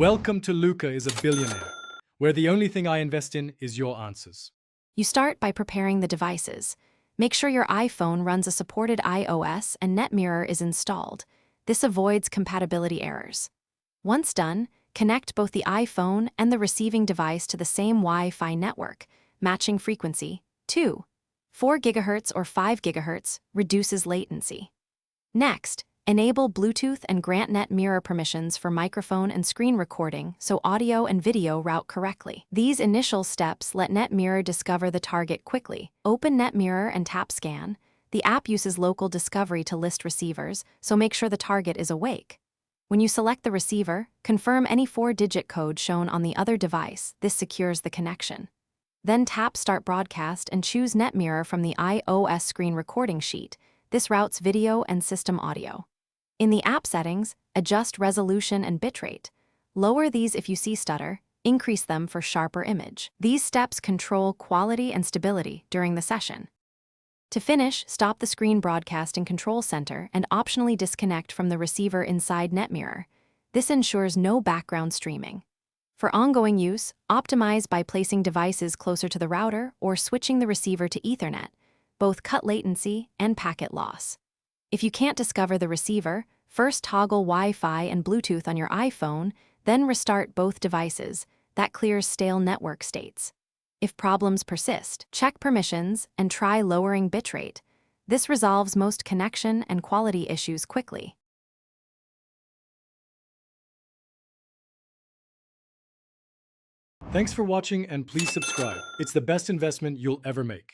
Welcome to Luca is a Billionaire, where the only thing I invest in is your answers. You start by preparing the devices. Make sure your iPhone runs a supported iOS and Netmirror is installed. This avoids compatibility errors. Once done, connect both the iPhone and the receiving device to the same Wi-Fi network, matching frequency, 4 GHz or 5 GHz reduces latency. Next, enable Bluetooth and grant Netmirror permissions for microphone and screen recording so audio and video route correctly. These initial steps let Netmirror discover the target quickly. Open Netmirror and tap Scan. The app uses local discovery to list receivers, so make sure the target is awake. When you select the receiver, confirm any 4-digit code shown on the other device. This secures the connection. Then tap Start Broadcast and choose Netmirror from the iOS screen recording sheet. This routes video and system audio. In the app settings, adjust resolution and bitrate. Lower these if you see stutter, increase them for sharper image. These steps control quality and stability during the session. To finish, stop the screen broadcast in Control Center and optionally disconnect from the receiver inside Netmirror. This ensures no background streaming. For ongoing use, optimize by placing devices closer to the router or switching the receiver to Ethernet. Both cut latency and packet loss. If you can't discover the receiver, first toggle Wi-Fi and Bluetooth on your iPhone, then restart both devices. That clears stale network states. If problems persist, check permissions and try lowering bitrate. This resolves most connection and quality issues quickly. Thanks for watching and please subscribe. It's the best investment you'll ever make.